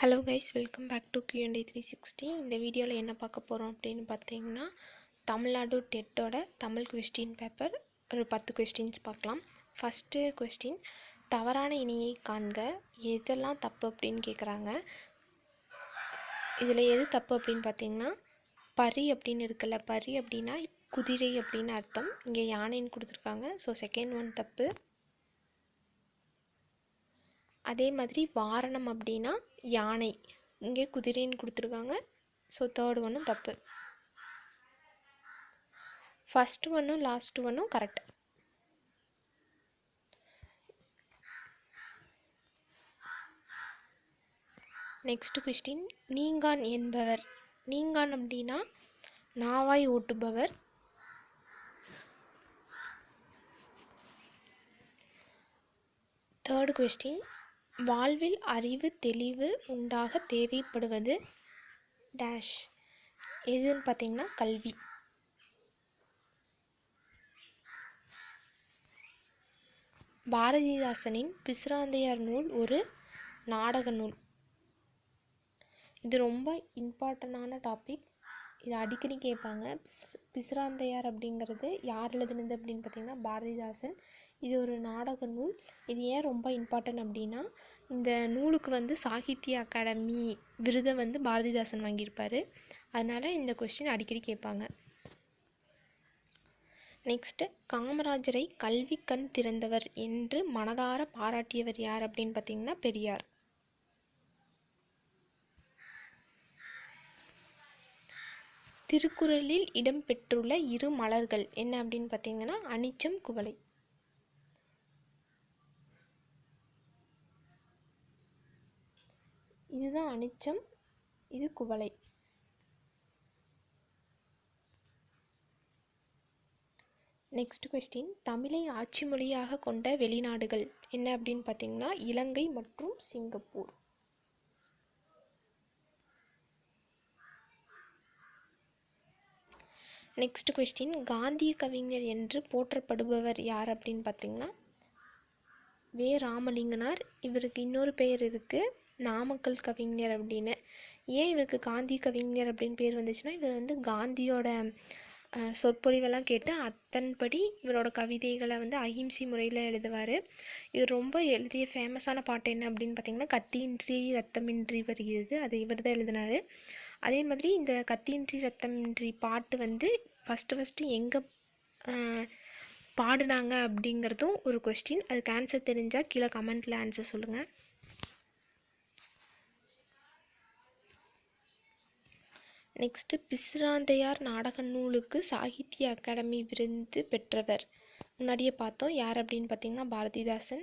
Hello guys, welcome back to Q&A 360. இந்த வீடியோவில் என்ன பார்க்க போகிறோம் அப்படின்னு பார்த்தீங்கன்னா, தமிழ்நாடு டெட்டோட தமிழ் கொஸ்டின் பேப்பர் ஒரு 10 கொஸ்டின்ஸ் பார்க்கலாம். ஃபஸ்ட்டு கொஸ்டின், தவறான இணையை காண்க, எதெல்லாம் தப்பு அப்படின்னு கேட்குறாங்க. இதில் எது தப்பு அப்படின்னு பார்த்தீங்கன்னா, பரி அப்படின்னு இருக்குல்ல, பரி அப்படின்னா குதிரை அப்படின்னு அர்த்தம். இங்கே யானைன்னு கொடுத்துருக்காங்க. ஸோ செகண்ட் ஒன் தப்பு. அதே மாதிரி வாரணம் அப்படின்னா யானை, இங்கே குதிரைன்னு கொடுத்துருக்காங்க. ஸோ தேர்ட் ஒன்றும் தப்பு. ஃபஸ்ட் ஒன்றும் லாஸ்ட் ஒன்றும் கரெக்ட். நெக்ஸ்ட் கொஸ்டின், நீங்கான் என்பவர். நீங்கான் அப்படின்னா நாவாய் ஓட்டுபவர். தேர்ட் கொஸ்டின், வாழ்வில் அறிவு தெளிவு உண்டாக தேவைப்படுவது டேஷ், எதுன்னு பார்த்தீங்கன்னா கல்வி. பாரதிதாசனின் பிசிராந்தையார் நூல் ஒரு நாடக நூல். இது ரொம்ப இம்பார்ட்டண்டான டாபிக். இது அடிக்கடி கேட்பாங்க. பிசிராந்தையார் அப்படிங்கிறது யார் எழுதுனது அப்படின்னு பார்த்தீங்கன்னா பாரதிதாசன். இது ஒரு நாடக நூல். இது ஏன் ரொம்ப இம்பார்ட்டன்ட் அப்படின்னா, இந்த நூலுக்கு சாகித்ய அகாடமி விருதை பாரதிதாசன் வாங்கியிருப்பார். அதனால் இந்த கொஸ்டின் அடிக்கடி கேட்பாங்க. நெக்ஸ்ட்டு, காமராஜரை கல்வி கண் திறந்தவர் என்று மனதார பாராட்டியவர் யார் அப்படின்னு பார்த்தீங்கன்னா பெரியார். திருக்குறளில் இடம்பெற்றுள்ள இரு மலர்கள் என்ன அப்படின்னு பார்த்தீங்கன்னா அனிச்சம், குவளை. இதுதான் அனிச்சம், இது குவளை. நெக்ஸ்ட் கொஸ்டின், தமிழை ஆட்சி மொழியாக கொண்ட வெளிநாடுகள் என்ன அப்படின்னு பார்த்தீங்கன்னா இலங்கை மற்றும் சிங்கப்பூர். நெக்ஸ்ட் கொஸ்டின், காந்திய கவிஞர் என்று போற்றப்படுபவர் யார் அப்படின்னு பார்த்தீங்கன்னா வே. ராமலிங்கனார். இவருக்கு இன்னொரு பெயர் இருக்குது, நாமக்கல் கவிஞர் அப்படின்னு. ஏன் இவருக்கு காந்தி கவிஞர் அப்படின்னு பேர் வந்துச்சுன்னா, இவர் காந்தியோட சொற்பொழிவெல்லாம் கேட்டு அதன்படி இவரோட கவிதைகளை அஹிம்சை முறையில் எழுதுவார். இவர் ரொம்ப எழுதிய ஃபேமஸான பாட்டு என்ன அப்படின்னு பார்த்தீங்கன்னா கத்தியின்றி ரத்தமின்றி வருகிறது, அது இவர் தான் எழுதினார். அதே மாதிரி இந்த கத்தியின்றி ரத்தமின்றி பாட்டு ஃபஸ்ட்டு எங்கே பாடுனாங்க அப்படிங்கிறதும் ஒரு கொஸ்டின். அதுக்கு ஆன்சர் தெரிஞ்சால் கீழே கமெண்ட்டில் ஆன்சர் சொல்லுங்கள். நெக்ஸ்ட்டு, பிசிராந்தையார் நாடக நூலுக்கு சாகித்ய அகாடமி விருது பெற்றவர் முன்னாடியே பார்த்தோம், யார் அப்படின்னு பார்த்தீங்கன்னா பாரதிதாசன்.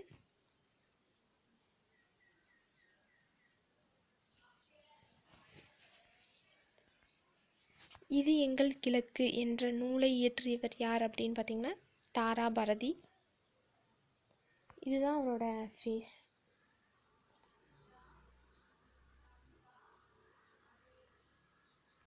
இது எங்கள் கிழக்கு என்ற நூலை இயற்றியவர் யார் அப்படின்னு பார்த்தீங்கன்னா தாரா பாரதி. இதுதான் அவரோட ஃபேஸ்.